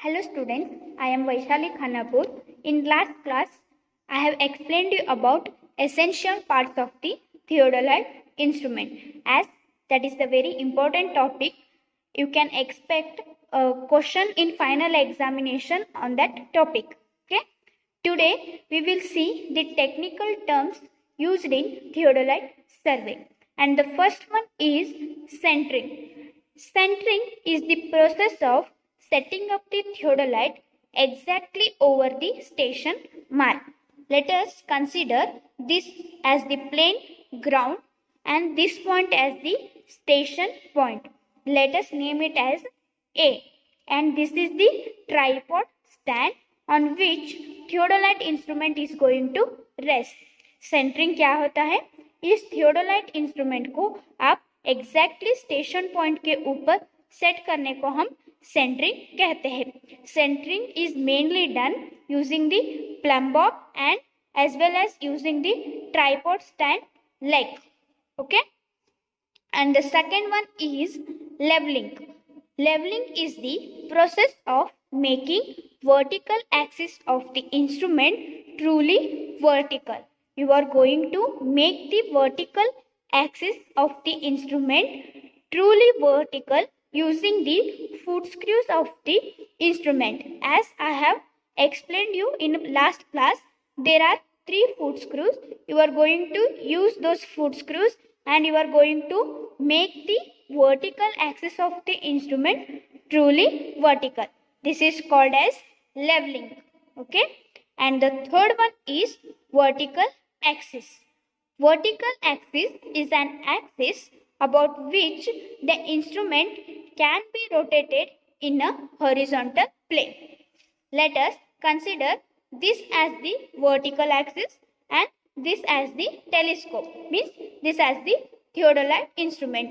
Hello students, I am Vaishali Khanapur. In last class, I have explained you about essential parts of the theodolite instrument. As that is the very important topic, you can expect a question in final examination on that topic. Okay. Today we will see the technical terms used in theodolite survey. And the first one is centering. Centering is the process of setting up the theodolite exactly over the station mark. Let us consider this as the plane ground and this point as the station point. Let us name it as A, and this is the tripod stand on which theodolite instrument is going to rest. Centring क्या होता है? इस theodolite instrument को आप exactly station point के ऊपर set करने को हम सेंटरिंग कहते हैं. Centring is mainly done using the plumb bob and as well as using the tripod stand leg. Okay, and the second one is leveling. Leveling is the process of making vertical axis of the instrument truly vertical. You are going to make the vertical axis of the instrument truly vertical using the foot screws of the instrument. As I have explained you in last class, there are 3 foot screws. You are going to use those foot screws and you are going to make the vertical axis of the instrument truly vertical. This is called as leveling. Okay, and the third one is vertical axis. Vertical axis is an axis about which the instrument can be rotated in a horizontal plane. Let us consider this as the vertical axis and this as the telescope, means this as the theodolite instrument.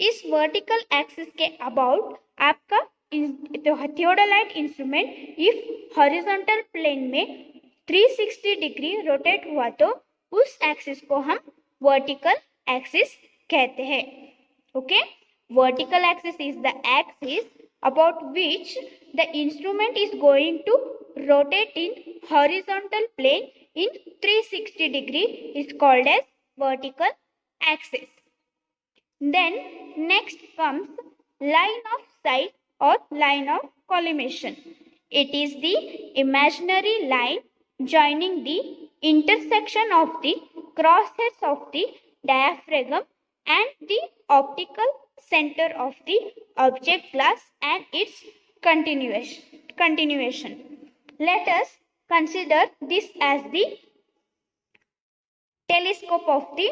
इस vertical axis के about आपका theodolite instrument if horizontal plane में 360 degree rotate हुआ तो उस axis को हम vertical axis कहते हैं. Okay, vertical axis is the axis about which the instrument is going to rotate in horizontal plane in 360 degree is called as vertical axis. Then next comes line of sight or line of collimation. It is the imaginary line joining the intersection of the crosshairs of the diaphragm and the optical center of the object glass and its continuation. Let us consider this as the telescope of the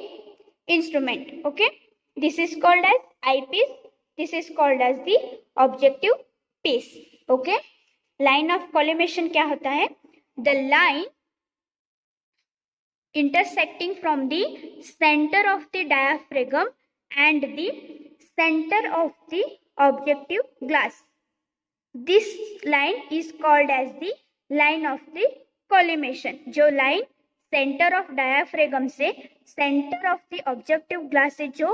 instrument. Okay, this is called as eyepiece. This is called as the objective piece. Okay, line of collimation क्या होता है? The line intersecting from the center of the diaphragm and the center of the objective glass. This line is called as the line of the collimation. जो line center of diaphragm से center of the objective glass से जो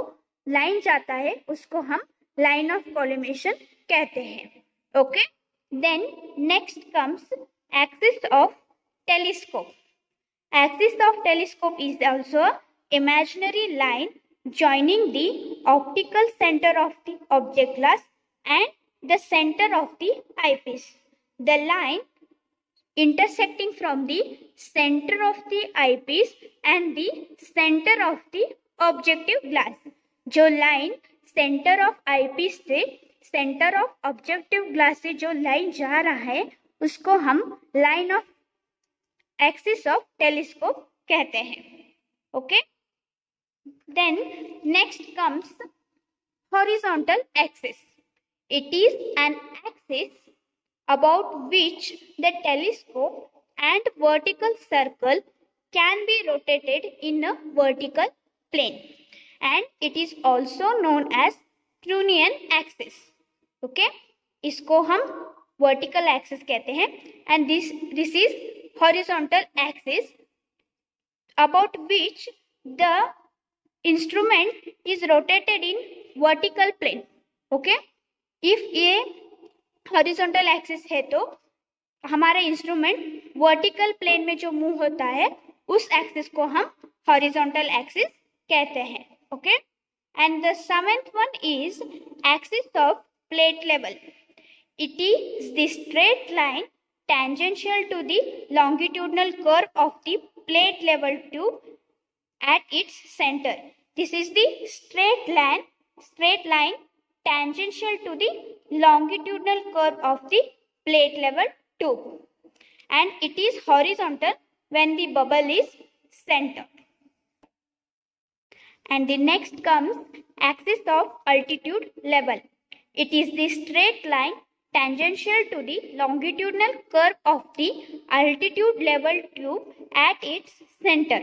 line जाता है उसको हम line of collimation कहते हैं. Okay, then next comes axis of telescope. Axis of telescope is also imaginary line joining the optical center of the object glass and the center of the eyepiece. The line intersecting from the center of the eyepiece and the center of the objective glass. जो line center of eyepiece से center of objective glass से जो line जा रहा है उसको हम line of axis of telescope कहते हैं. Okay, then next comes horizontal axis. It is an axis about which the telescope and vertical circle can be rotated in a vertical plane and it is also known as Trunnion axis. Okay, इसको हम vertical axis कहते हैं and this is horizontal axis about which the instrument is rotated in vertical plane. Okay, if ये horizontal axis है तो हमारा instrument vertical plane में जो मूव होता है उस एक्सिस को हम हॉरिजॉन्टल एक्सिस कहते हैं. Okay, and the seventh one is axis of plate level. It is the straight line tangential to the longitudinal curve of the plate level tube at its center. This is the straight line tangential to the longitudinal curve of the plate level tube, and it is horizontal when the bubble is centered. And the next comes axis of altitude level. It is the straight line tangential to the longitudinal curve of the altitude level tube at its center.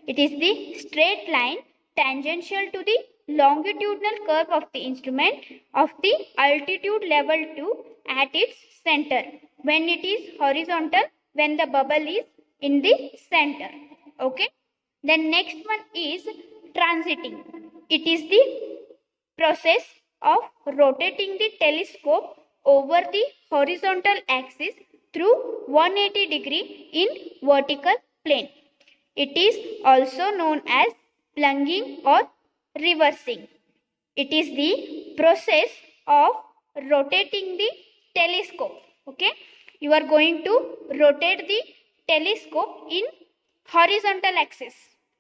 It is the straight line tangential to the longitudinal curve of the instrument of the altitude level tube at its center when it is horizontal when the bubble is in the center. Okay. Then next one is transiting. It is the process of rotating the telescope over the horizontal axis through 180 degree in vertical plane. It is also known as plunging or reversing. It is the process of rotating the telescope. Okay, you are going to rotate the telescope in horizontal axis.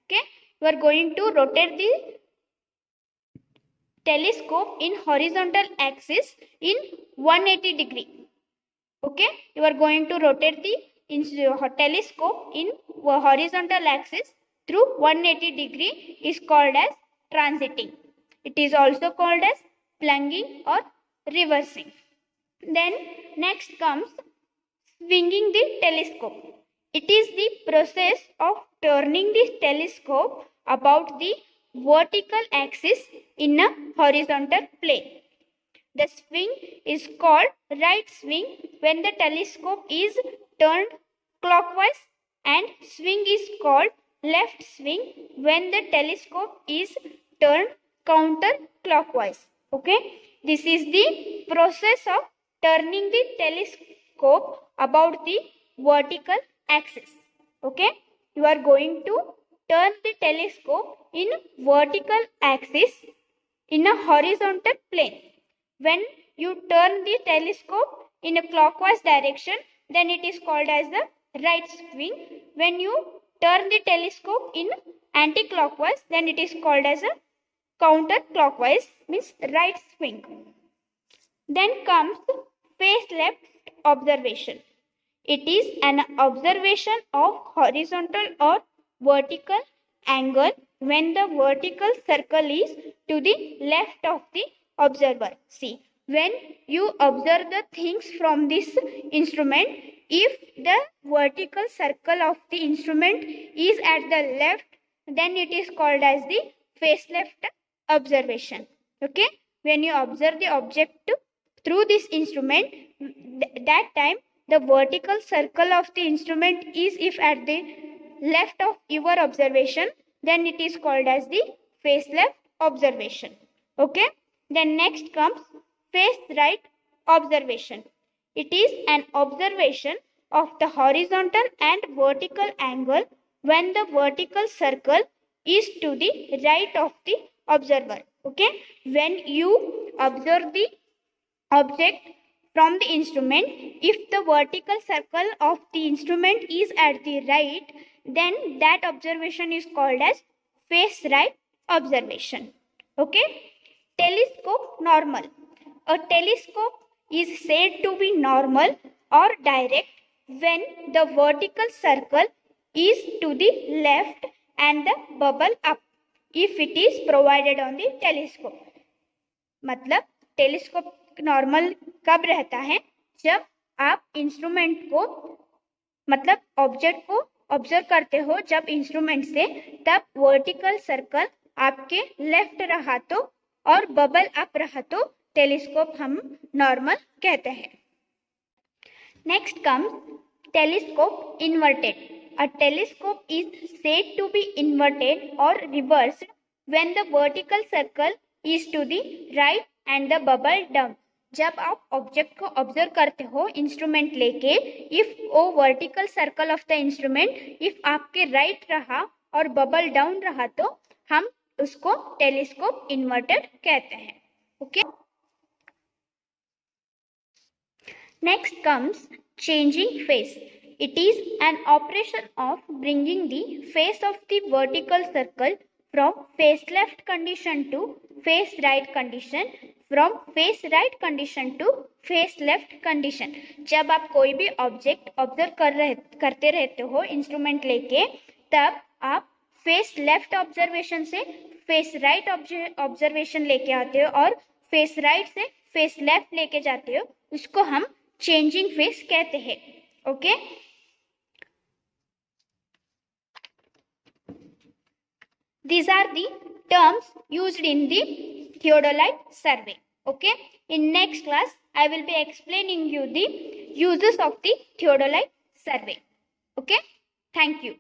Okay, you are going to rotate the telescope in horizontal axis in 180 degree. Okay, you are going to rotate the telescope in horizontal axis through 180 degree is called as transiting. It is also called as plunging or reversing. Then next comes swinging the telescope. It is the process of turning the telescope about the vertical axis in a horizontal plane. The swing is called right swing when the telescope is turned clockwise, and swing is called left swing when the telescope is turned counterclockwise. Okay, this is the process of turning the telescope about the vertical axis. Okay, you are going to turn the telescope in vertical axis in a horizontal plane. When you turn the telescope in a clockwise direction, then it is called as the right swing. When you turn the telescope in anti-clockwise, then it is called as a counterclockwise, means right swing. Then comes face left observation. It is an observation of horizontal or vertical angle when the vertical circle is to the left of the observer. See, when you observe the things from this instrument, if the vertical circle of the instrument is at the left, then it is called as the face left observation. Okay, when you observe the object through this instrument, that time the vertical circle of the instrument is if at the left of your observation, then it is called as the face left observation. Okay, then next comes face right observation. It is an observation of the horizontal and vertical angle when the vertical circle is to the right of the observer. Okay, when you observe the object from the instrument, if the vertical circle of the instrument is at the right, then that observation is called as face right observation. Okay, telescope normal. A telescope is said to be normal or direct when the vertical circle is to the left and the bubble up if it is provided on the telescope. मतलब telescope normal कब रहता है? जब आप instrument को मतलब object को observe करते हो जब इंस्ट्रूमेंट से, तब वर्टिकल सर्कल आपके लेफ्ट रहा तो और बबल अप रहा तो टेलीस्कोप हम नॉर्मल कहते हैं. Next comes telescope inverted. A telescope is said to be inverted or reversed when the vertical circle is to the right and the bubble down. जब आप ऑब्जेक्ट को ऑब्जर्व करते हो इंस्ट्रूमेंट लेके, इफ ओ vertical circle of the instrument if आपके right रहा और बबल डाउन रहा तो हम उसको टेलीस्कोप इन्वर्टेड कहते हैं. Okay. Next comes changing phase. It is an operation of bringing the face of the vertical circle from face left condition to face right condition, from face right condition to face left condition. जब आप कोई भी object observe करते रहते हो instrument लेके, तब आप फेस लेफ्ट ऑब्जर्वेशन से फेस राइट ऑब्जर्वेशन लेके आते हो और फेस राइट से फेस लेफ्ट लेके जाते हो, उसको हम चेंजिंग फेस कहते हैं. Okay. These are the terms used in the theodolite survey. Okay. In next class, I will be explaining you the uses of the theodolite survey. Okay. Thank you.